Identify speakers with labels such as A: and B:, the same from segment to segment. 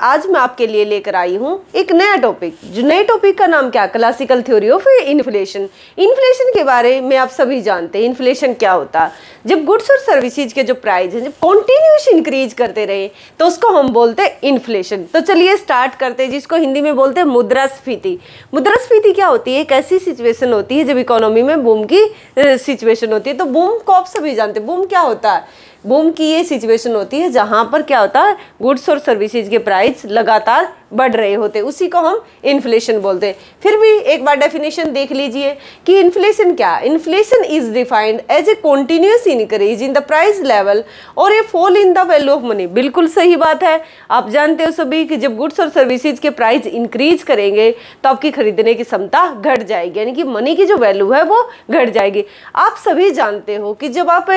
A: आज मैं आपके लिए लेकर आई हूँ एक नया टॉपिक। जो नए टॉपिक का नाम क्या? Classical theory of inflation. Inflation के बारे में आप सभी जानते हैं इन्फ्लेशन क्या होता है। जब गुड्स और सर्विसेज के जो प्राइस हैं जब कॉन्टिन्यूस इंक्रीज करते रहे तो उसको हम बोलते हैं इन्फ्लेशन। तो चलिए स्टार्ट करते हैं, जिसको हिंदी में बोलते हैं मुद्रास्फीति। मुद्रास्फीति क्या होती है? एक ऐसी सिचुएशन होती है जब इकोनॉमी में बूम की सिचुएशन होती है। तो बूम को आप सभी जानते हैं, बूम क्या होता है? बूम की ये सिचुएशन होती है जहां पर क्या होता है, गुड्स और सर्विसेज के प्राइस लगातार बढ़ रहे होते हैं, उसी को हम इन्फ्लेशन बोलते हैं। फिर भी एक बार डेफिनेशन देख लीजिए कि इन्फ्लेशन क्या? Inflation is defined as a continuous increase in the price level और a fall in the value of money. बिल्कुल सही बात है। आप जानते हो सभी कि जब गुड्स और सर्विसेज के प्राइस इंक्रीज करेंगे तो आपकी खरीदने की क्षमता घट जाएगी, यानी कि मनी की जो वैल्यू है वो घट जाएगी। आप सभी जानते हो कि जब आप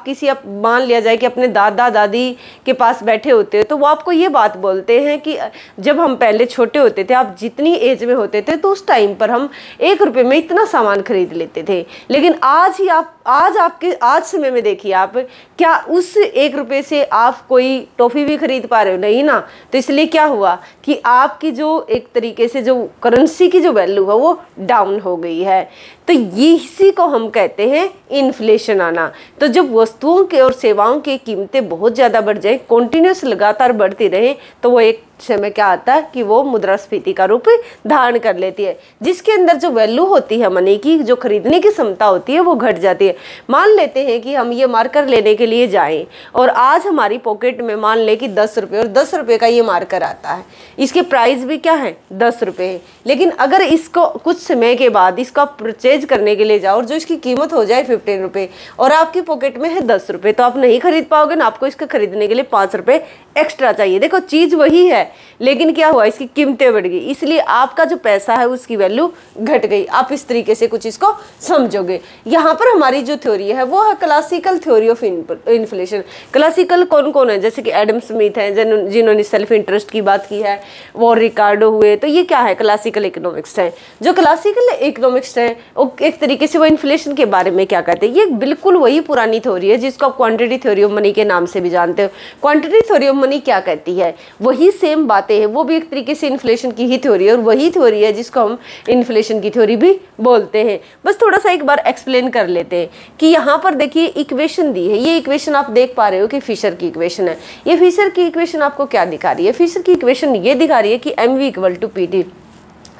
A: मान लिया जाए कि अपने दादा दादी के पास बैठे होते हो तो वो आपको ये बात बोलते हैं कि जब हम पहले छोटे होते थे, आप जितनी एज में होते थे तो उस टाइम पर हम 1 रुपए में इतना सामान खरीद लेते थे। लेकिन आज समय में देखिए आप, क्या उस 1 रुपए से आप कोई टॉफी भी खरीद पा रहे हो? नहीं ना। तो इसलिए क्या हुआ कि आपकी जो एक तरीके से जो करेंसी की जो वैल्यू है वो डाउन हो गई है। तो इसी को हम कहते हैं इन्फ्लेशन आना। तो जब वस्तुओं के और सेवाओं की कीमतें बहुत ज़्यादा बढ़ जाए, कॉन्टिन्यूस लगातार बढ़ती रहे, तो वो एक समय क्या आता है कि वो मुद्रास्फीति का रूप धारण कर लेती है, जिसके अंदर जो वैल्यू होती है मनी की, जो खरीदने की क्षमता होती है वो घट जाती है। मान लेते हैं कि हम ये मार्कर लेने के लिए जाएं और आज हमारी पॉकेट में मान ले कि 10 रुपये और 10 रुपये का ये मार्कर आता है। इसके प्राइस भी क्या है? 10 रुपये है। लेकिन अगर इसको कुछ समय के बाद इसको आप परचेज करने के लिए जाओ और जो इसकी कीमत हो जाए 15 रुपये और आपकी पॉकेट में है 10 रुपये, तो आप नहीं खरीद पाओगे ना। आपको इसको खरीदने के लिए 5 रुपये एक्स्ट्रा चाहिए। देखो चीज़ वही है लेकिन क्या हुआ, इसकी कीमतें बढ़ गई, इसलिए आपका जो पैसा है उसकी वैल्यू घट गई। आप इस तरीके से कुछ इसको समझोगे। यहाँ पर हमारी जो थ्योरी है वो है classical theory of inflation. Classical कौन कौन है? जैसे कि एडम स्मिथ है जिन्होंने सेल्फ इंटरेस्ट की बात की है, वो रिकार्डो हुए। तो ये क्या है? क्लासिकल इकोनॉमिक्स है। जो क्लासिकल इकोनॉमिक्स है एक तरीके से वो इन्फ्लेशन के बारे में क्या कहते हैं, ये बिल्कुल वही पुरानी थ्योरी है जिसको आप क्वांटिटी थ्योरी ऑफ मनी के नाम से भी जानते हो। क्वांटिटी थ्योरी ऑफ मनी क्या कहती है? वही सेम बातें हैं, वो भी एक तरीके से इन्फ्लेशन की ही थ्योरी है और वही थ्योरी है जिसको हम इन्फ्लेशन की थ्योरी भी बोलते हैं। बस थोड़ा सा एक बार एक्सप्लेन कर लेते हैं कि यहाँ पर देखिए इक्वेशन दी है। ये इक्वेशन आप देख पा रहे हो कि फिशर की इक्वेशन है। ये फिशर की इक्वेशन आपको क्या दिखा रही है? फिशर की इक्वेशन ये दिखा रही है कि mv = pt।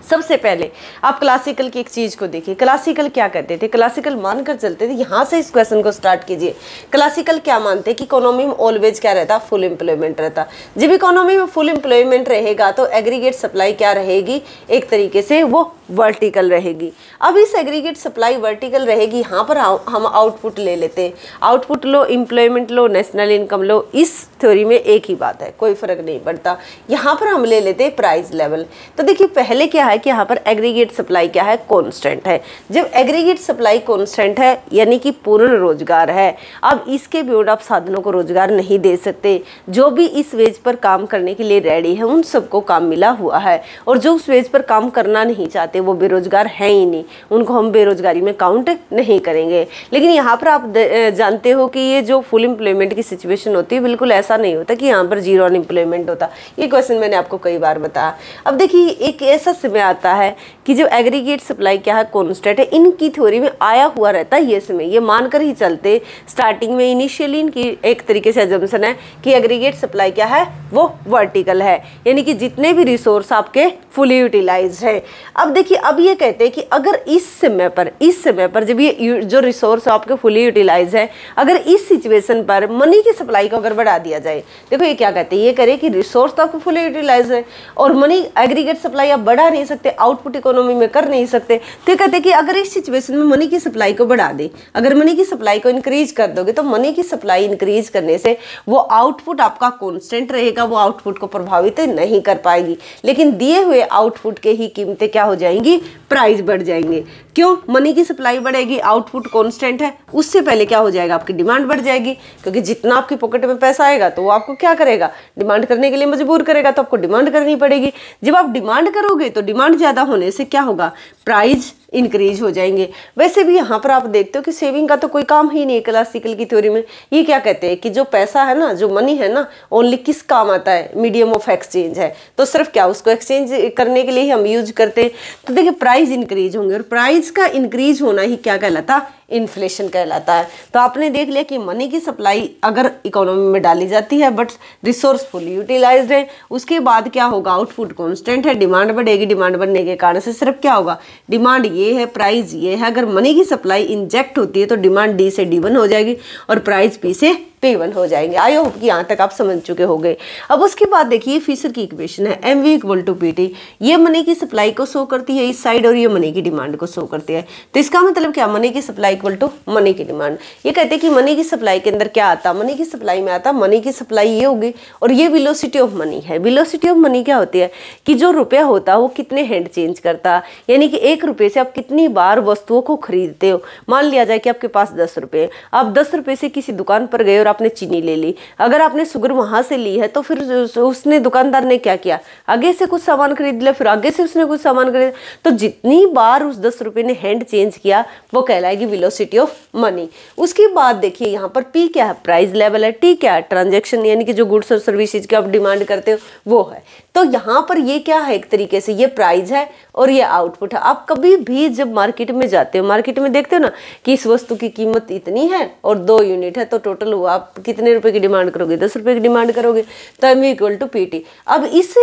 A: सबसे पहले आप क्लासिकल की एक चीज़ को देखिए। क्लासिकल क्या कहते थे? क्लासिकल मानकर चलते थे। यहाँ से इस क्वेश्चन को स्टार्ट कीजिए। क्लासिकल क्या मानते हैं कि इकोनॉमी में ऑलवेज क्या रहता? फुल एम्प्लॉयमेंट रहता। जब इकोनॉमी में फुल एम्प्लॉयमेंट रहेगा तो एग्रीगेट सप्लाई क्या रहेगी? एक तरीके से वो वर्टिकल रहेगी। अब इस एग्रीगेट सप्लाई वर्टिकल रहेगी। यहाँ पर हम आउटपुट ले लेते हैं। आउटपुट लो, एम्प्लॉयमेंट लो, नेशनल इनकम लो, इस थ्योरी में एक ही बात है, कोई फर्क नहीं पड़ता। यहाँ पर हम ले लेते हैं प्राइस लेवल। तो देखिए पहले क्या है कि यहाँ पर एग्रीगेट सप्लाई क्या है? कांस्टेंट है। जब एग्रीगेट सप्लाई कांस्टेंट है यानी कि पूर्ण रोजगार है। अब इसके बियॉन्ड आप साधनों को रोजगार नहीं दे सकते। जो भी इस वेज पर काम करने के लिए रेडी है उन सबको काम मिला हुआ है, और जो उस वेज पर काम करना नहीं चाहते वो बेरोजगार हैं ही नहीं, उनको हम बेरोजगारी में काउंट नहीं करेंगे। लेकिन यहाँ पर आप जानते हो कि ये जो फुल एम्प्लॉयमेंट की सिचुएशन होती है, बिल्कुल ऐसा नहीं होता कि यहाँ पर जीरो अनएम्प्लॉयमेंट होता। ये क्वेश्चन मैंने आपको कई बार बताया। अब देखिए एक ऐसा समय आता है कि जो एग्रीगेट सप्लाई क्या है? कांस्टेंट है। इनकी थ्योरी में आया हुआ रहता है ये समय, ये मानकर ही चलते स्टार्टिंग में इनिशियली इनकी एक तरीके से अजम्पशन है कि एग्रीगेट सप्लाई क्या है? वो वर्टिकल है, यानी कि जितने भी रिसोर्स आपके फुली यूटिलाइज है। अब देखिए अब ये कहते हैं कि अगर इस समय पर जब ये जो रिसोर्स आपके फुली यूटिलाइज है, अगर इस सिचुएशन पर मनी की सप्लाई को अगर बढ़ा दिया जाए, देखो ये क्या कहते हैं, ये करे कि रिसोर्स तो आपको फुली यूटिलाइज है और मनी एग्रीगेट सप्लाई आप बढ़ा नहीं सकते, आउटपुट इकोनॉमी में कर नहीं सकते। तो ये कहते हैं कि अगर इस सिचुएशन में मनी की सप्लाई को बढ़ा दे, अगर मनी की सप्लाई को इंक्रीज कर दोगे तो मनी की सप्लाई इंक्रीज करने से वो आउटपुट आपका कॉन्स्टेंट रहेगा, वो आउटपुट को प्रभावित नहीं कर पाएगी। लेकिन दिए हुए आउटपुट के ही कीमतें क्या हो जाएंगी? प्राइस बढ़ जाएंगे। क्यों? मनी की सप्लाई बढ़ेगी, आउटपुट कांस्टेंट है, उससे पहले क्या हो जाएगा? आपकी डिमांड बढ़ जाएगी, क्योंकि जितना आपकी पॉकेट में पैसा आएगा तो वो आपको क्या करेगा? डिमांड करने के लिए मजबूर करेगा, तो आपको डिमांड करनी पड़ेगी। जब आप डिमांड करोगे तो डिमांड ज़्यादा होने से क्या होगा? प्राइस इंक्रीज हो जाएंगे। वैसे भी यहाँ पर आप देखते हो कि सेविंग का तो कोई काम ही नहीं है क्लासिकल की थ्योरी में। ये क्या कहते हैं कि जो पैसा है ना, जो मनी है ना, ओनली किस काम आता है, मीडियम ऑफ एक्सचेंज है। तो सिर्फ क्या उसको एक्सचेंज करने के लिए ही हम यूज करते हैं। तो देखिए प्राइस इंक्रीज होंगे और प्राइस का इंक्रीज होना ही क्या कहलाता, इन्फ्लेशन कहलाता है। तो आपने देख लिया कि मनी की सप्लाई अगर इकोनॉमी में डाली जाती है बट रिसोर्स फुली यूटिलाइज्ड है, उसके बाद क्या होगा, आउटपुट कांस्टेंट है, डिमांड बढ़ेगी, डिमांड बढ़ने के कारण से सिर्फ क्या होगा, डिमांड ये है, प्राइस ये है। अगर मनी की सप्लाई इंजेक्ट होती है तो डिमांड डी से D1 हो जाएगी और प्राइस P से P1 हो जाएंगे। आई होप कि यहाँ तक आप समझ चुके हो गए। अब उसके बाद देखिए फिशर की इक्वेशन है MV = PT। ये मनी की सप्लाई को शो करती है इस साइड और ये मनी की डिमांड को शो करती है। तो इसका मतलब क्या, मनी की सप्लाई = मनी की डिमांड। ये कहते हैं कि मनी की सप्लाई के अंदर क्या आता, मनी की सप्लाई में आता मनी की सप्लाई ये होगी और ये वेलोसिटी ऑफ मनी है। वेलोसिटी ऑफ मनी क्या होती है कि जो रुपया होता है वो कितने हैंड चेंज करता है, यानी कि 1 रुपये से आप कितनी बार वस्तुओं को खरीदते हो। मान लिया जाए कि आपके पास 10 रुपये, आप 10 रुपये से किसी दुकान पर गए और आपने चीनी ले ली। अगर आपने शुगर वहां से ली है तो फिर उसने दुकानदार ने क्या किया, आगे से कुछ सामान खरीद लिया, फिर आगे से उसने कुछ सामान खरीदा। तो जितनी बार उस 10 रुपये ने हैंड चेंज किया वो कहलाएगी वेलोसिटी ऑफ मनी। उसके बाद देखिए यहाँ पर P क्या है, प्राइस लेवल है, T क्या है, ट्रांजैक्शन यानी कि जो गुड्स और सर्विसेज की आप डिमांड करते हो वो है। तो यहाँ पर ये क्या है, एक तरीके से ये प्राइस है और ये आउटपुट है। आप कभी भी जब मार्केट में जाते हो, मार्केट में देखते हो ना कि इस वस्तु की कीमत इतनी है और 2 यूनिट है, तो टोटल हुआ आप कितने रुपए की डिमांड करोगे, 10 रुपए की डिमांड करोगे। तो MV = PT। अब इस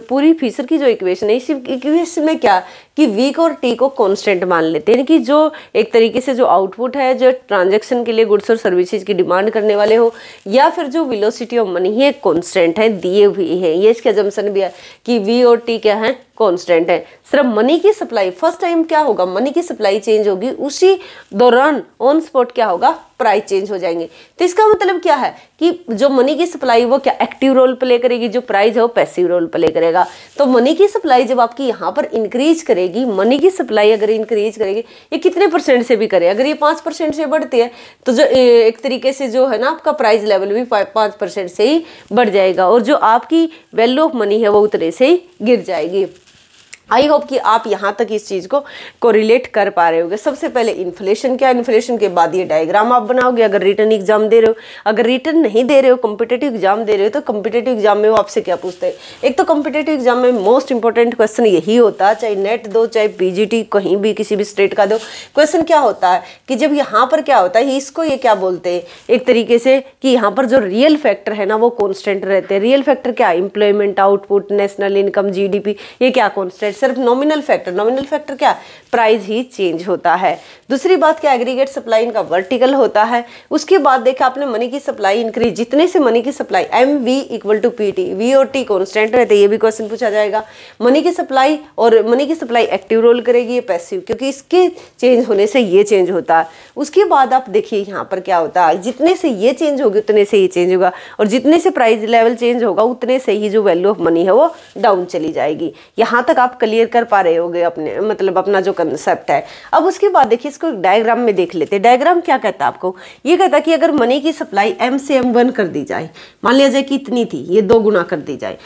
A: पूरी फिशर की जो इक्वेशन है, इस इक्वेशन में क्या कि V और T को कांस्टेंट मान लेते हैं कि जो एक तरीके से जो आउटपुट है, जो ट्रांजैक्शन के लिए गुड्स और सर्विसेज की डिमांड करने वाले हो, या फिर जो वेलोसिटी ऑफ मनी है कांस्टेंट है, दिए हुए हैं। ये इसका जम्पशन भी है कि V और T क्या है, कांस्टेंट है। सिर्फ मनी की सप्लाई फर्स्ट टाइम क्या होगा, मनी की सप्लाई चेंज होगी, उसी दौरान ऑन स्पॉट क्या होगा, प्राइस चेंज हो जाएंगे। तो इसका मतलब क्या है कि जो मनी की सप्लाई वो क्या एक्टिव रोल प्ले करेगी, जो प्राइस है वो पैसिव रोल प्ले करेगा। तो मनी की सप्लाई जब आपकी यहाँ पर इंक्रीज करेगी, मनी की सप्लाई अगर इंक्रीज करेगी, ये कितने % से भी करे, अगर ये 5% से बढ़ती है तो जो एक तरीके से जो है ना आपका प्राइस लेवल भी 5% से ही बढ़ जाएगा और जो आपकी वैल्यू ऑफ मनी है वो उतने से ही गिर जाएगी। आई होप कि आप यहाँ तक इस चीज़ को कोरिलेट कर पा रहे होगे। सबसे पहले इन्फ्लेशन क्या, इन्फ्लेशन के बाद ये डायग्राम आप बनाओगे अगर रिटर्न एग्जाम दे रहे हो। अगर रिटर्न नहीं दे रहे हो, कॉम्पिटेटिव एग्जाम दे रहे हो, तो कॉम्पिटेटिव एग्जाम में वो आपसे क्या पूछते हैं। एक तो कॉम्पिटेटिव एग्जाम में मोस्ट इंपॉर्टेंट क्वेश्चन यही होता है, चाहे नेट दो चाहे PGT कहीं भी किसी भी स्टेट का दो, क्वेश्चन क्या होता है कि जब यहाँ पर क्या होता है, इसको ये क्या बोलते हैं एक तरीके से कि यहाँ पर जो रियल फैक्टर है ना वो कॉन्स्टेंट रहते हैं। रियल फैक्टर क्या, employment, output, national income, GDP, ये क्या कॉन्स्टेंट। सिर्फ नॉमिनल फैक्टर, नॉमिनल फैक्टर क्या, प्राइस ही चेंज होता है। दूसरी बात क्या, एग्रीगेट सप्लाई इनका वर्टिकल होता है। उसके बाद देखा आपने मनी की सप्लाई इंक्रीज, जितने से मनी की सप्लाई MV = PT, V और T कॉन्स्टेंट रहते, ये भी क्वेश्चन पूछा जाएगा। मनी की सप्लाई और मनी की सप्लाई एक्टिव रोल करेगी, ये पैसिव, क्योंकि इसके चेंज होने से ये चेंज होता है। उसके बाद आप देखिए यहाँ पर क्या होता है, जितने से ये चेंज होगी उतने से ये चेंज होगा और जितने से प्राइस लेवल चेंज होगा उतने से ही जो वैल्यू ऑफ मनी है वो डाउन चली जाएगी। यहाँ तक आप क्लियर कर पा रहे होगे अपने मतलब अपना जो कंसेप्ट है। अब उसके बाद देखिए इसको डायग्राम में देख लेते हैं। डायग्राम क्या कहता है आपको, ये कहता है कि अगर मनी की सप्लाई M से M1 कर दी जाए, मान लिया जाए कि इतनी थी, ये 2 गुना कर दी जाए,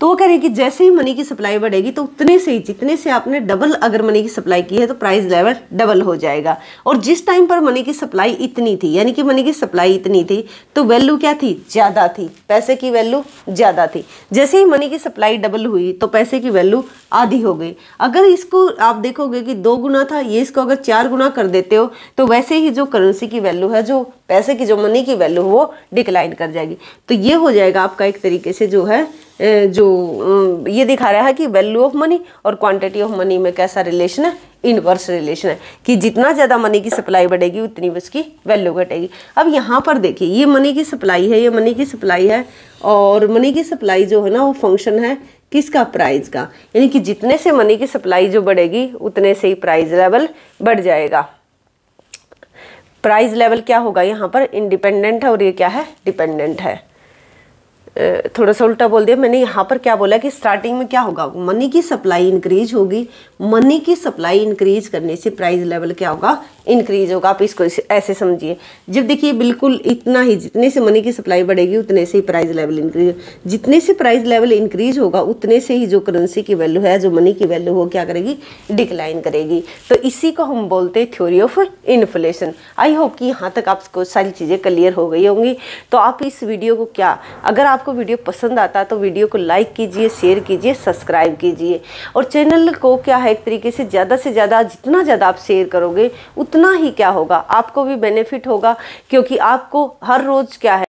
A: तो वो कह रहे हैं कि जैसे ही मनी की सप्लाई बढ़ेगी तो उतने से ही जितने से आपने डबल अगर मनी की सप्लाई की है तो प्राइस लेवल डबल हो जाएगा। और जिस टाइम पर मनी की सप्लाई इतनी थी, यानी कि मनी की सप्लाई इतनी थी तो वैल्यू क्या थी, ज़्यादा थी, पैसे की वैल्यू ज़्यादा थी। जैसे ही मनी की सप्लाई डबल हुई तो पैसे की वैल्यू आधी हो गई। अगर इसको आप देखोगे कि 2 गुना था, ये इसको अगर 4 गुना कर देते हो तो वैसे ही जो करेंसी की वैल्यू है, जो पैसे की जो मनी की वैल्यू वो डिक्लाइन कर जाएगी। तो ये हो जाएगा आपका एक तरीके से जो है जो ये दिखा रहा है कि वैल्यू ऑफ मनी और क्वांटिटी ऑफ मनी में कैसा रिलेशन है, इनवर्स रिलेशन है कि जितना ज़्यादा मनी की सप्लाई बढ़ेगी उतनी उसकी वैल्यू घटेगी। अब यहाँ पर देखिए ये मनी की सप्लाई है, ये मनी की सप्लाई है और मनी की सप्लाई जो है ना वो फंक्शन है किसका, प्राइस का, यानी कि जितने से मनी की सप्लाई जो बढ़ेगी उतने से ही प्राइस लेवल बढ़ जाएगा। प्राइस लेवल क्या होगा यहाँ पर, इंडिपेंडेंट है और ये क्या है, डिपेंडेंट है। थोड़ा सा उल्टा बोल दिया मैंने। यहाँ पर क्या बोला कि स्टार्टिंग में क्या होगा, मनी की सप्लाई इंक्रीज होगी, मनी की सप्लाई इंक्रीज करने से प्राइस लेवल क्या होगा, इंक्रीज होगा। आप इसको ऐसे समझिए, जब देखिए बिल्कुल इतना ही, जितने से मनी की सप्लाई बढ़ेगी उतने से ही प्राइस लेवल इंक्रीज, जितने से प्राइस लेवल इंक्रीज होगा उतने से ही जो करेंसी की वैल्यू है, जो मनी की वैल्यू वो क्या करेगी, डिक्लाइन करेगी। तो इसी को हम बोलते हैं theory of inflation. I hope कि यहाँ तक आपको सारी चीज़ें क्लियर हो गई होंगी। तो आप इस वीडियो को क्या, अगर आपको वीडियो पसंद आता है तो वीडियो को लाइक कीजिए, शेयर कीजिए, सब्सक्राइब कीजिए, और चैनल को क्या है एक तरीके से ज़्यादा जितना ज़्यादा आप शेयर करोगे उतना ही क्या होगा, आपको भी बेनिफिट होगा, क्योंकि आपको हर रोज़ क्या है